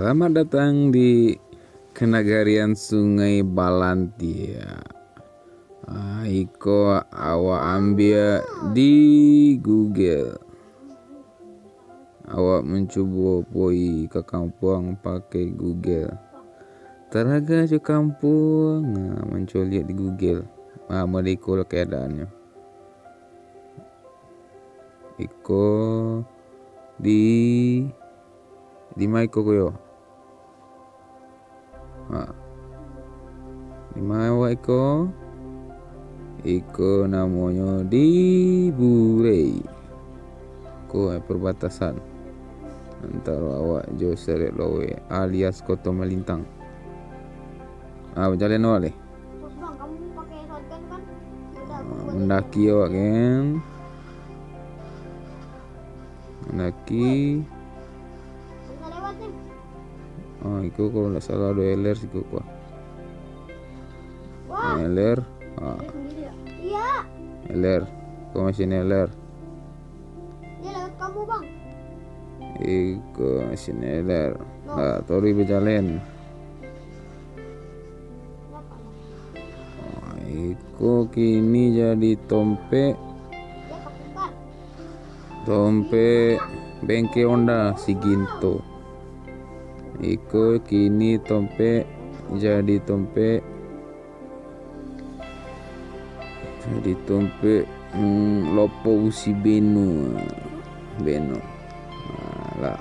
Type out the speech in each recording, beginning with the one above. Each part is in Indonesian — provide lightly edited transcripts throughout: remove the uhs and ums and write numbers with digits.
Selamat datang di Kenagarian Sungai Balantia. Iko awak ambil di Google. Awak mencoba pergi ke kampung pakai Google. Teraga ke kampung, muncul lihat di Google. Mereka keadaannya. Iko di mana iko koyo? Di mana awak iko? Iko namanya di Burei. Ko perbatasan antara awak jo Seret Lowe alias Kota Malintang. Berjalan awak le. Bos bang, kamu pakai shotgun kan? Mendaki awak kan. Mendaki. Bisa lewat nih. Iku kalau nggak salah ada LR sih kok. Wah. LR. Sendiri ya? Iya. LR. Kau masih LR. Dia lewat kamu bang. Iku masih LR. Tori berjalan. Iku kini jadi tompe. Tompe bengke Honda si Ginto. Iku kini tompe jadi tompe lopo usi Beno lah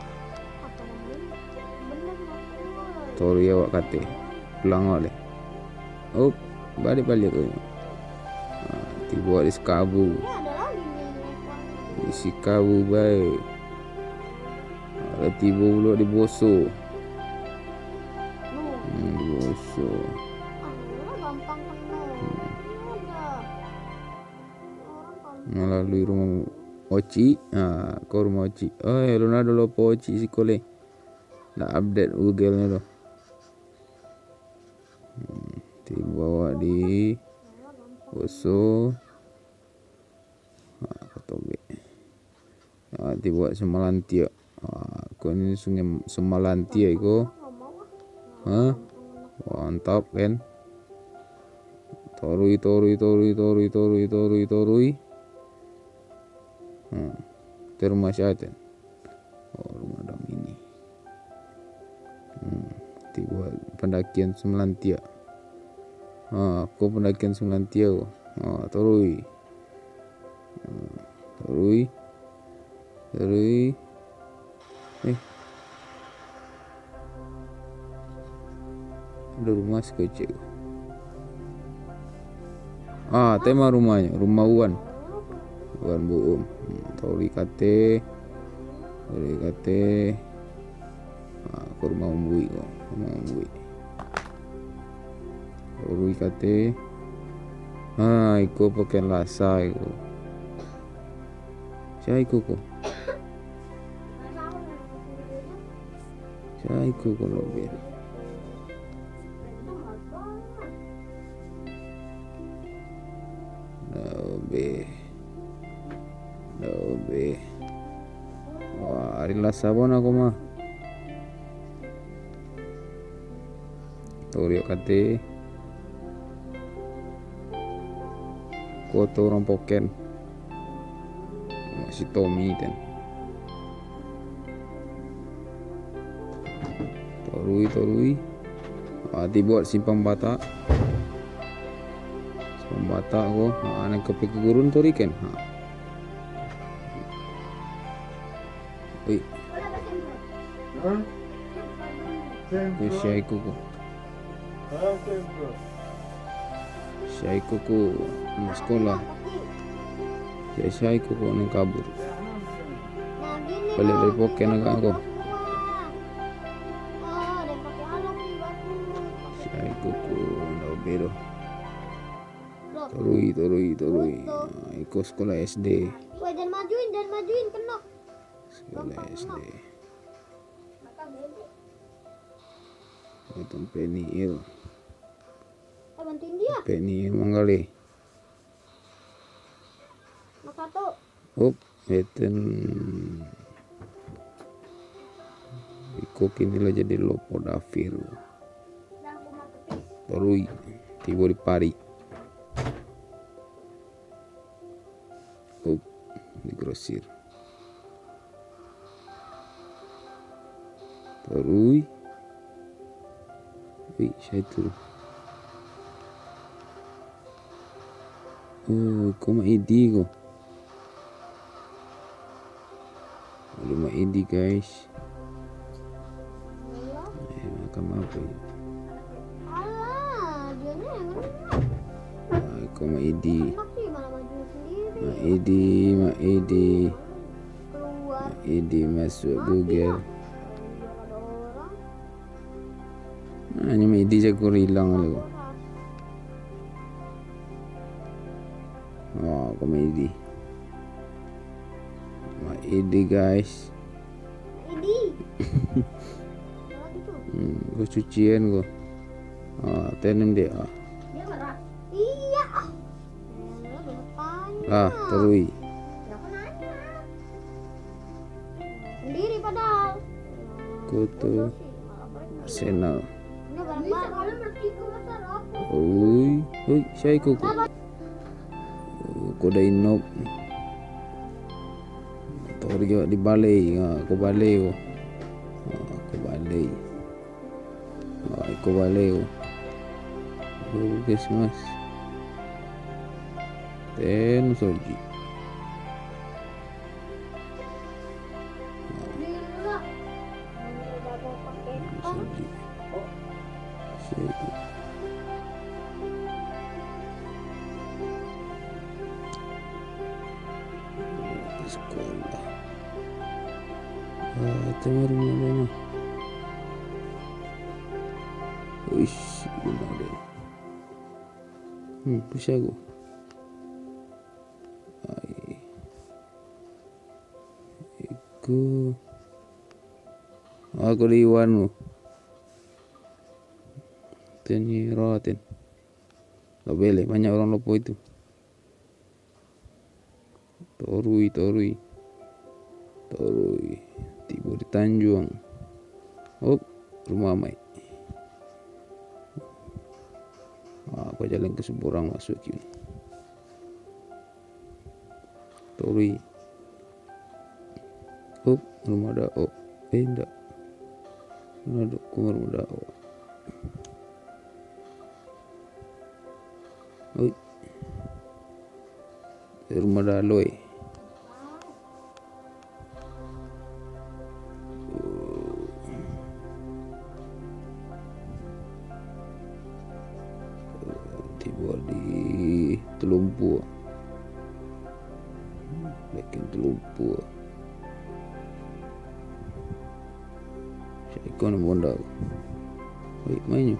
tori awak kate pulang oleh balik ke tiba di Sikabu isi kabu baik tiba pula di Boso di Boso melalui rumah Oci. Kau rumah Oci. Ronaldo lupa Oci si kole nak update Google nya tu. Tiba di Boso. Kotobe. Tiba Semalantia. Kau ni sungai Semalantia iko. Mantap kan. Torui. Itu rumah siapa? Rumah dam ini. Tiba pendakian Semelantia. Aku pendakian Semelantia. Torui. Ada rumah sekecil. Tema rumahnya, rumah Uwan Buum. Tori kate. Ke rumah Umbui ko. Tori kate. Iko pakai lasa iko. Siapa iko ko? Siapa iko ko lobe? Lobe. Wah, hari lasabon aku mah. Torio kate. Koto orang poken. Masih Tommy dan. Torui. Dibuat simpang bata. Ko, anak kopi ke gurun tori kan. Syaiku ko di sekolah. Syaiku ko nang kabur. Balik dari poken agak ako. Syaiku ko naubero. Torui. Ikut sekolah SD. Dan majuin kena. Sekolah SD. Tempe niil. Bantuin dia. Tempe niil manggali. Mas satu. Eten Iko kini lah jadi Lopodavir. Dah aku mau pepis. Torui tiba di pari. Oh, di grosir. Torui. Wih, saya itu. Oh, kau maidi kau. Ada maidi guys. Allah. Makan apa ya? Alah, dianya yang enak. Kau maidi. Enak sih malah maju sendiri. Maidi Keluar. masuk Mati Google. lah. Biar ada orang. Hanya maidi jago hilang lu. Orang. Oh, kau maidi guys. Ini. Apa lagi tuh? Kau cucian kau. Tenem dia. Dia marah. Iya. Banyak tanya. Terui. Ya kan nanya. Sendiri padahal. Kau tuh Arsenal. Ini barang-barang. Kalian bertiga masa apa? Oi, saya ikut. Kau dah inop. Tori juga di balai. Kau balai kau. Kau balai. Kau balai kau. Christmas. Ten soji. Gila. Udah mau pakai Soji. Soji. Sekolah. Itu baru mana? Wish, gimana? Bisa aku. Aku di Iwan. Tanya rawatin. Gak boleh, banyak orang lopo itu. Torui. Tiba di Tanjung. Rumah Mai. Aku jalan ke Seberang masukin. Torui. Rumah Dao. Enggak. Rumah Dao. Rumah Daloy. Tiba di Telumpu. Bikin Telumpu. Saya ikut nak bonda. Mainnya.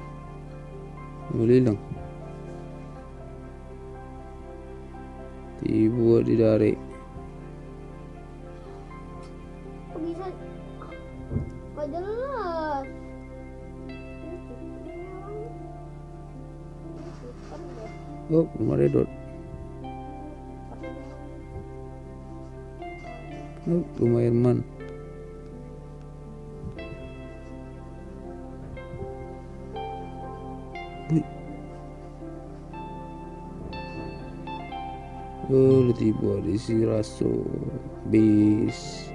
Boleh hilang. Tiba di dari. Kok bisa? Kok jelas? Rumah Redot. Rumah Irman. Tiba di Siraso bis.